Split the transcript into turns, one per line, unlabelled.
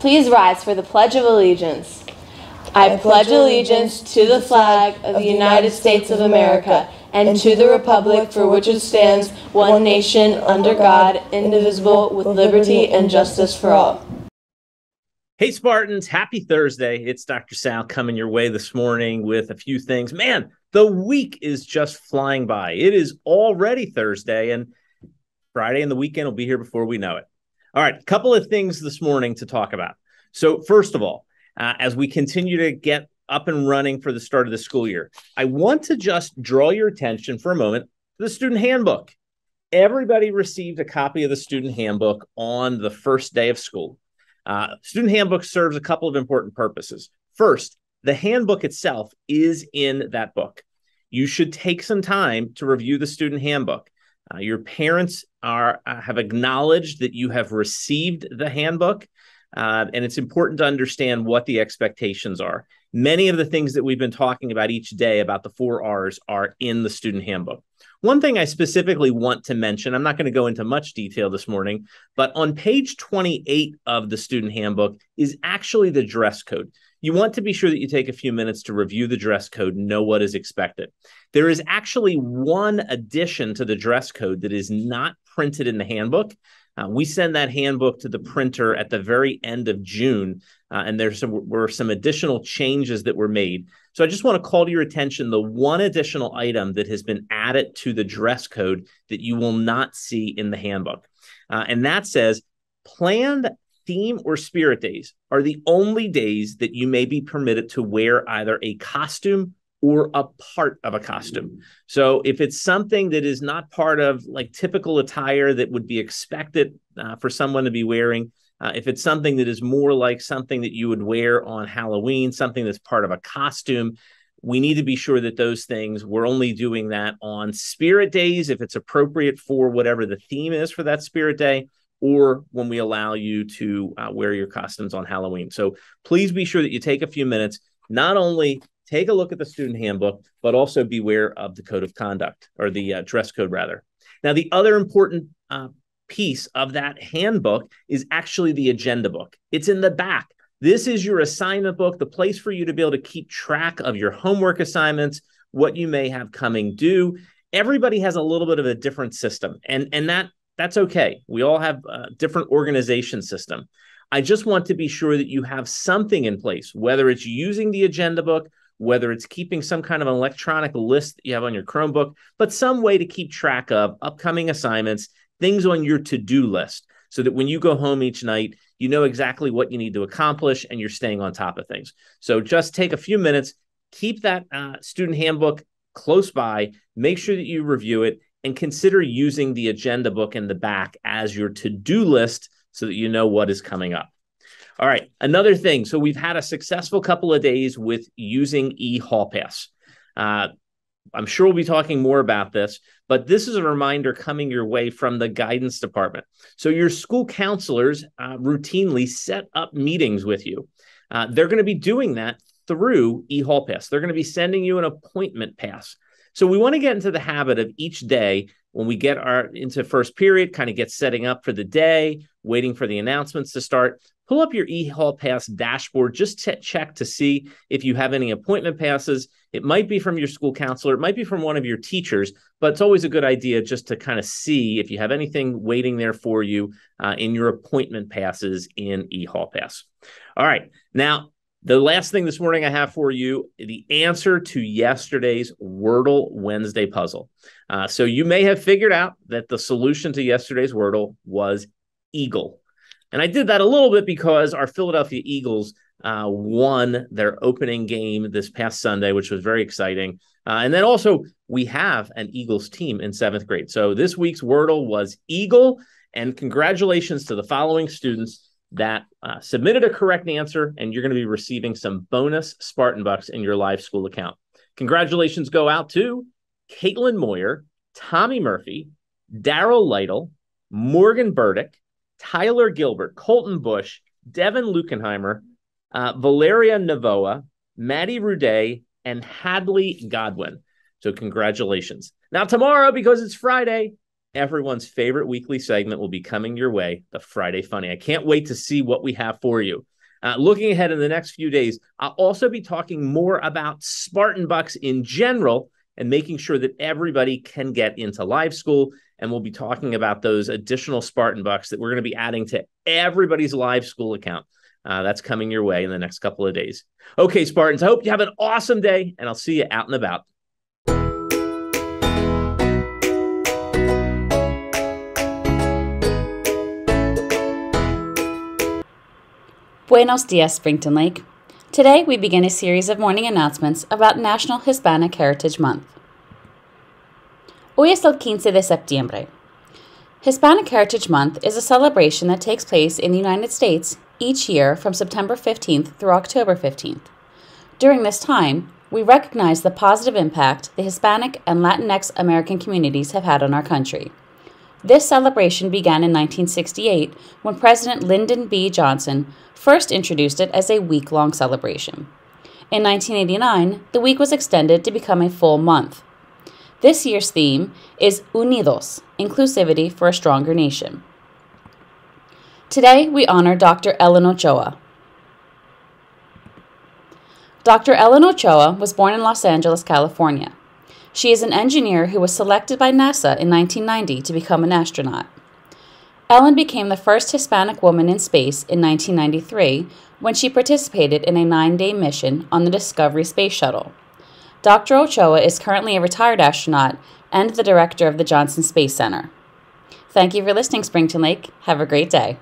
Please rise for the Pledge of Allegiance. I pledge allegiance to the flag of the United States of America and to the republic for which it stands, one nation, under God, indivisible, with liberty and justice for all.
Hey, Spartans, happy Thursday. It's Dr. Sal coming your way this morning with a few things. Man, the week is just flying by. It is already Thursday, and Friday and the weekend will be here before we know it. All right, a couple of things this morning to talk about. So first of all, as we continue to get up and running for the start of the school year, I want to just draw your attention for a moment to the Student Handbook. Everybody received a copy of the Student Handbook on the first day of school. Student Handbook serves a couple of important purposes. First, the handbook itself is in that book. You should take some time to review the Student Handbook. Your parents have acknowledged that you have received the handbook, and it's important to understand what the expectations are. Many of the things that we've been talking about each day about the 4 R's are in the Student Handbook. One thing I specifically want to mention, I'm not going to go into much detail this morning, but on page 28 of the Student Handbook is actually the dress code. You want to be sure that you take a few minutes to review the dress code and know what is expected. There is actually one addition to the dress code that is not printed in the handbook. We send that handbook to the printer at the very end of June, and there were some additional changes that were made. So I just want to call to your attention the one additional item that has been added to the dress code that you will not see in the handbook. And that says, planned theme or spirit days are the only days that you may be permitted to wear either a costume or a part of a costume. So if it's something that is not part of like typical attire that would be expected for someone to be wearing, if it's something that is more like something that you would wear on Halloween, something that's part of a costume, we need to be sure that those things, we're only doing that on spirit days if it's appropriate for whatever the theme is for that spirit day, or when we allow you to wear your costumes on Halloween. So please be sure that you take a few minutes, not only take a look at the Student Handbook, but also beware of the code of conduct, or the dress code, rather. Now, the other important piece of that handbook is actually the agenda book. It's in the back. This is your assignment book, the place for you to be able to keep track of your homework assignments, what you may have coming due. Everybody has a little bit of a different system, and that's okay. We all have a different organization system. I just want to be sure that you have something in place, whether it's using the agenda book, whether it's keeping some kind of an electronic list that you have on your Chromebook, but some way to keep track of upcoming assignments, things on your to-do list, so that when you go home each night, you know exactly what you need to accomplish and you're staying on top of things. So just take a few minutes, keep that Student Handbook close by, make sure that you review it, and consider using the agenda book in the back as your to-do list so that you know what is coming up. All right, another thing. So we've had a successful couple of days with using eHall Pass. I'm sure we'll be talking more about this, but this is a reminder coming your way from the guidance department. So your school counselors routinely set up meetings with you. They're going to be doing that through eHall Pass. They're going to be sending you an appointment pass. So we want to get into the habit of each day when we get into first period, kind of get setting up for the day, waiting for the announcements to start. Pull up your eHall Pass dashboard, just to check to see if you have any appointment passes. It might be from your school counselor. It might be from one of your teachers, but it's always a good idea just to kind of see if you have anything waiting there for you in your appointment passes in eHall Pass. All right. Now, the last thing this morning I have for you, the answer to yesterday's Wordle Wednesday puzzle. So you may have figured out that the solution to yesterday's Wordle was eagle. And I did that a little bit because our Philadelphia Eagles won their opening game this past Sunday, which was very exciting. And then also we have an Eagles team in 7th grade. So this week's Wordle was eagle, and congratulations to the following students that submitted a correct answer, and you're going to be receiving some bonus Spartan bucks in your live school account. Congratulations go out to Caitlin Moyer, Tommy Murphy, Daryl Lytle, Morgan Burdick, Tyler Gilbert, Colton Bush, Devin Lukenheimer, Valeria Navoa, Maddie Ruday, and Hadley Godwin. So congratulations. Now tomorrow, because it's Friday, everyone's favorite weekly segment will be coming your way, the Friday Funny. I can't wait to see what we have for you. Looking ahead in the next few days, I'll also be talking more about Spartan Bucks in general and making sure that everybody can get into live school. And we'll be talking about those additional Spartan Bucks that we're going to be adding to everybody's live school account. That's coming your way in the next couple of days. Okay, Spartans, I hope you have an awesome day, and I'll see you out and about.
Buenos dias, Springton Lake. Today we begin a series of morning announcements about National Hispanic Heritage Month. Hoy es el 15 de septiembre. Hispanic Heritage Month is a celebration that takes place in the United States each year from September 15th through October 15th. During this time, we recognize the positive impact the Hispanic and Latinx American communities have had on our country. This celebration began in 1968 when President Lyndon B. Johnson first introduced it as a week-long celebration. In 1989, the week was extended to become a full month. This year's theme is Unidos, Inclusivity for a Stronger Nation. Today, we honor Dr. Ellen Ochoa. Dr. Ellen Ochoa was born in Los Angeles, California. She is an engineer who was selected by NASA in 1990 to become an astronaut. Ellen became the first Hispanic woman in space in 1993 when she participated in a 9-day mission on the Discovery Space Shuttle. Dr. Ochoa is currently a retired astronaut and the director of the Johnson Space Center. Thank you for listening, Springton Lake. Have a great day.